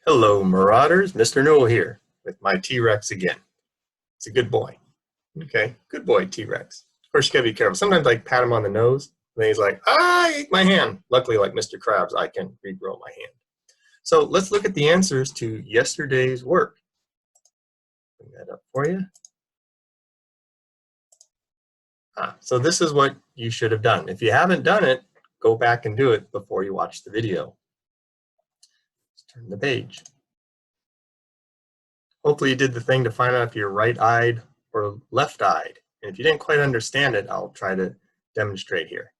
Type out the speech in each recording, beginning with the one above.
Hello, Marauders. Mr. Newell here with my T-Rex again. It's a good boy. Okay, good boy, T-Rex. Of course, you gotta be careful. Sometimes I pat him on the nose, and then he's like, I ate my hand. Luckily, like Mr. Krabs, I can regrow my hand. So let's look at the answers to yesterday's work. Bring that up for you. So this is what you should have done. If you haven't done it, go back and do it before you watch the video. Let's turn the page. Hopefully you did the thing to find out if you're right-eyed or left-eyed. And if you didn't quite understand it, I'll try to demonstrate here.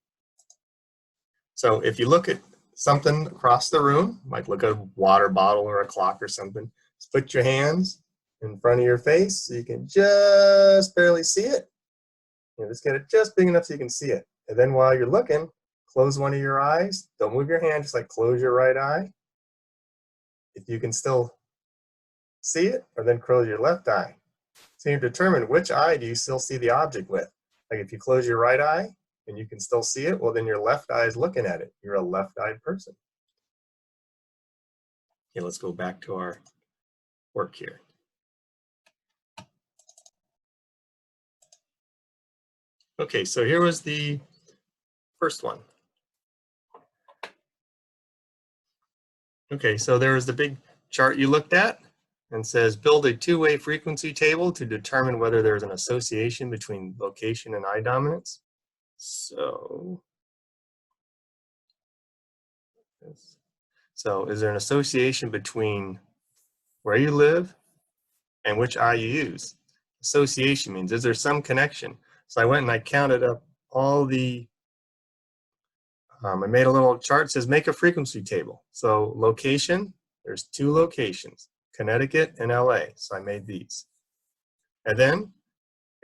So if you look at something across the room, like look at a water bottle or a clock or something, just put your hands in front of your face so you can just barely see it. Just get it just big enough so you can see it. And then while you're looking, close one of your eyes. Don't move your hand, just like close your right eye. If you can still see it, or then close your left eye. So you determine which eye do you still see the object with. Like if you close your right eye and you can still see it, well then your left eye is looking at it. You're a left-eyed person. Okay, let's go back to our work here. Okay, so here was the first one. Okay, so there was the big chart you looked at and says build a two-way frequency table to determine whether there's an association between location and eye dominance. So is there an association between where you live and which eye you use? Association means, is there some connection? So I went and I counted up all the, I made a little chart that says make a frequency table. So location, there's two locations, Connecticut and LA. So I made these. And then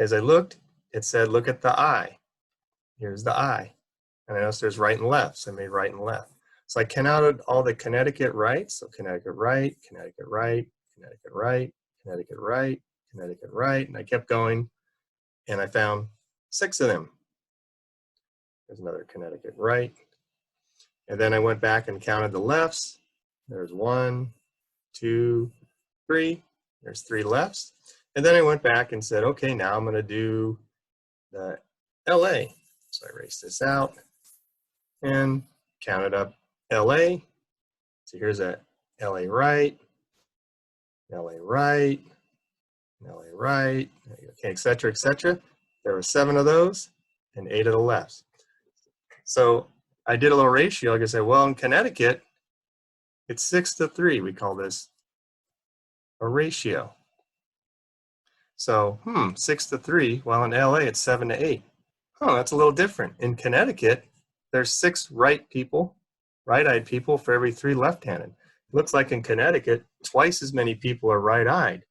as I looked, it said, look at the eye. Here's the eye. And I noticed there's right and left. So I made right and left. So I counted all the Connecticut right. So Connecticut right, Connecticut right, Connecticut right, Connecticut right, Connecticut right. And I kept going and I found 6 of them. There's another Connecticut right. And then I went back and counted the lefts. There's 1, 2, 3. There's 3 lefts. And then I went back and said, okay, now I'm going to do the LA. So I erased this out and counted up LA. So here's a LA right, LA right, LA right, okay, etc., etc. There were 7 of those and 8 of the lefts. So I did a little ratio. Like I said, well, in Connecticut, it's 6 to 3. We call this a ratio. So, 6 to 3, while in LA, it's 7 to 8. That's a little different. In Connecticut, there's 6 right-eyed people for every 3 left-handed. It looks like in Connecticut, twice as many people are right-eyed.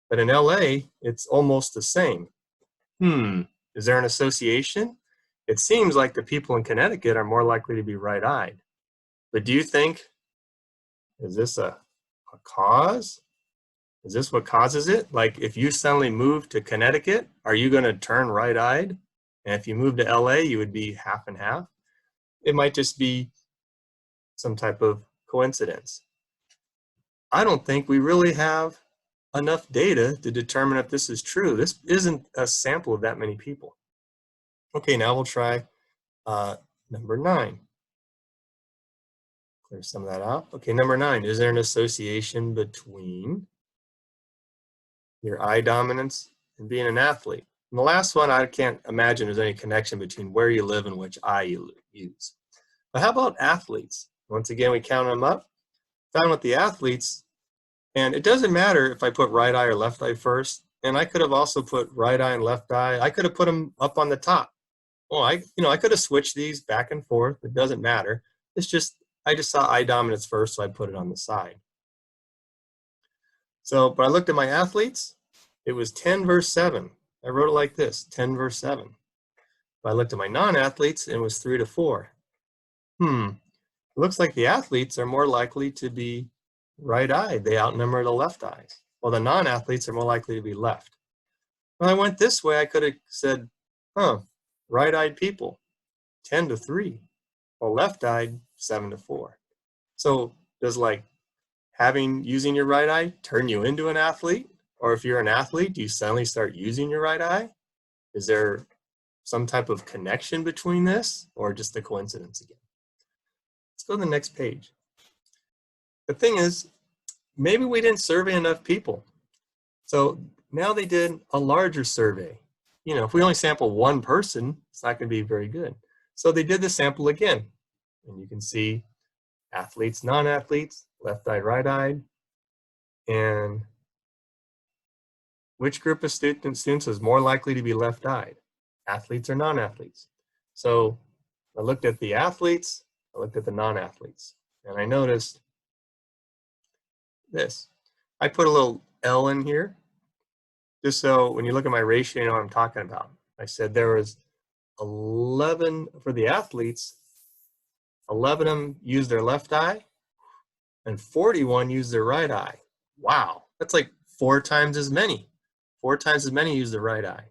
But in LA, it's almost the same. Is there an association? It seems like the people in Connecticut are more likely to be right-eyed. But do you think, is this a cause? Is this what causes it? Like if you suddenly move to Connecticut, are you going to turn right-eyed? And if you move to LA, you would be half and half. It might just be some type of coincidence. I don't think we really have enough data to determine if this is true. This isn't a sample of that many people. Okay, now we'll try number 9. Clear some of that out. Okay, number 9, is there an association between your eye dominance and being an athlete? And the last one, I can't imagine there's any connection between where you live and which eye you use. But how about athletes? Once again, we counted them up, found with the athletes, and it doesn't matter if I put right eye or left eye first, and I could have also put right eye and left eye. I could have put them up on the top. Well, I could have switched these back and forth. It doesn't matter. It's just, I just saw eye dominance first, so I put it on the side. So, but I looked at my athletes, it was 10 versus 7. I wrote it like this, 10 versus 7. But I looked at my non-athletes, and it was 3 to 4. It looks like the athletes are more likely to be right-eyed. They outnumber the left eyes. Well, the non-athletes are more likely to be left. When I went this way, I could have said, right-eyed people, 10 to 3. Well, left-eyed, 7 to 4. So does like using your right eye turn you into an athlete? Or if you're an athlete, do you suddenly start using your right eye? Is there some type of connection between this, or just a coincidence again? Let's go to the next page. The thing is, maybe we didn't survey enough people. So now they did a larger survey. You know, if we only sample one person, it's not going to be very good. So they did the sample again. And you can see athletes, non-athletes, left-eyed, right-eyed. And which group of students is more likely to be left-eyed? Athletes or non-athletes? So I looked at the athletes, I looked at the non-athletes, and I noticed this. I put a little L in here, just so when you look at my ratio, you know what I'm talking about. I said there was 11 for the athletes, 11 of them used their left eye, and 41 used their right eye. Wow, that's like 4 times as many. 4 times as many use the right eye.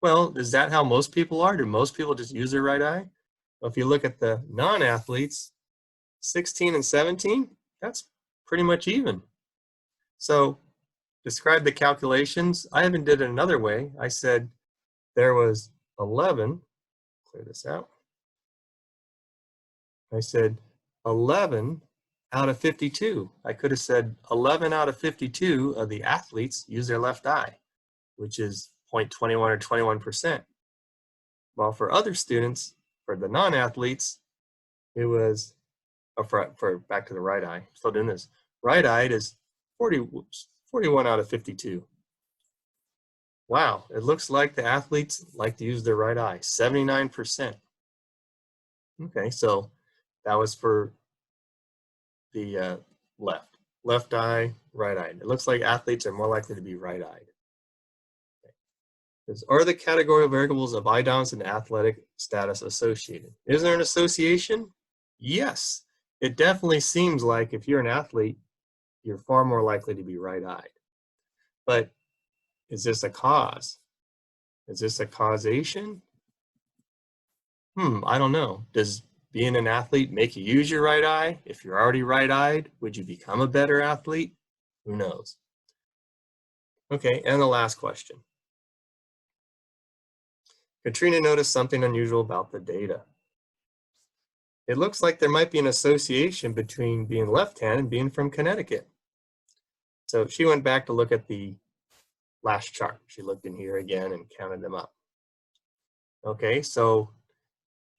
Well, is that how most people are? Do most people just use their right eye? Well, if you look at the non-athletes, 16 and 17, that's pretty much even. So describe the calculations. I even did it another way. I said there was 11, clear this out. I said 11 out of 52. I could have said 11 out of 52 of the athletes use their left eye, which is 0.21 or 21%. While for other students, for the non-athletes, it was, for back to the right eye, still doing this, right-eyed is 41 out of 52. Wow, it looks like the athletes like to use their right eye, 79%. Okay, so that was for the left eye, right eye. It looks like athletes are more likely to be right-eyed. Okay. Are the categorical variables of eye dominance and athletic status associated? Is there an association? Yes, it definitely seems like if you're an athlete, you're far more likely to be right-eyed. But is this a cause? Is this a causation? I don't know. Does being an athlete make you use your right eye? If you're already right-eyed, would you become a better athlete? Who knows? Okay, and the last question. Katrina noticed something unusual about the data. It looks like there might be an association between being left-handed and being from Connecticut. So she went back to look at the last chart. She looked in here again and counted them up. Okay, so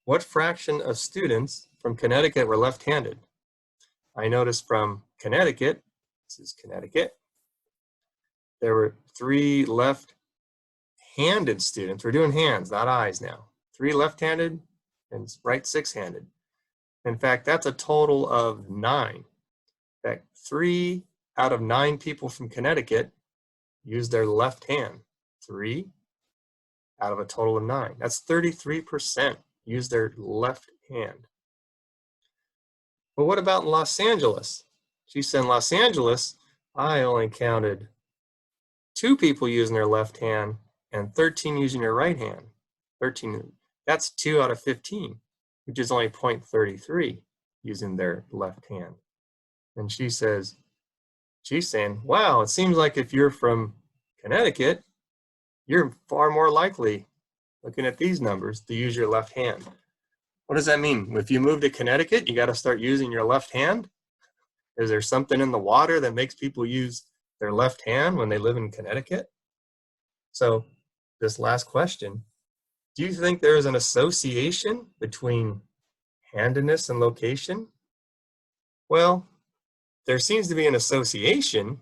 what fraction of students from Connecticut were left-handed? I noticed from Connecticut, this is Connecticut, there were 3 left-handed students. We're doing hands, not eyes now. 3 left-handed and right 6-handed. In fact, that's a total of 9. In fact, 3 out of 9 people from Connecticut use their left hand. 3 out of a total of 9. That's 33% use their left hand. But what about Los Angeles? She said in Los Angeles, I only counted 2 people using their left hand and 13 using their right hand. 13, that's 2 out of 15, which is only 0.33 using their left hand. And she says, she's saying, wow, it seems like if you're from Connecticut, you're far more likely, looking at these numbers, to use your left hand. What does that mean? If you move to Connecticut, you got to start using your left hand? Is there something in the water that makes people use their left hand when they live in Connecticut? So this last question, do you think there is an association between handedness and location? Well, there seems to be an association.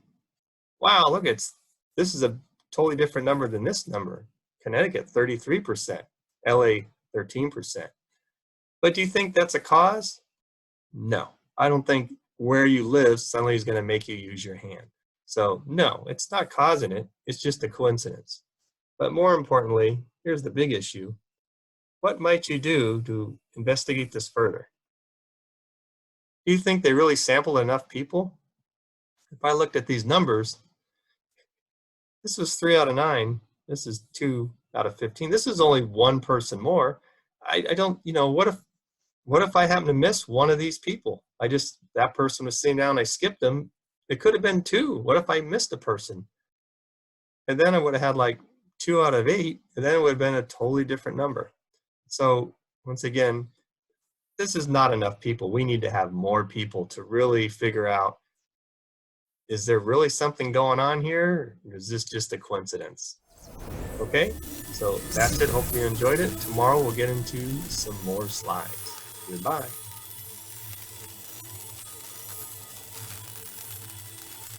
Wow, look, this is a totally different number than this number. Connecticut, 33%, LA, 13%. But do you think that's a cause? No, I don't think where you live suddenly is going to make you use your hand. So no, it's not causing it, it's just a coincidence. But more importantly, here's the big issue. What might you do to investigate this further? Do you think they really sampled enough people? If I looked at these numbers, this was 3 out of 9. This is 2 out of 15. This is only 1 person more. I don't, what if I happen to miss one of these people? That person was sitting down, I skipped them. It could have been 2. What if I missed a person? And then I would have had like 2 out of 8, and then it would have been a totally different number. So once again, this is not enough people. We need to have more people to really figure out, is there really something going on here? Or is this just a coincidence? Okay, so that's it. Hopefully you enjoyed it. Tomorrow we'll get into some more slides. Goodbye.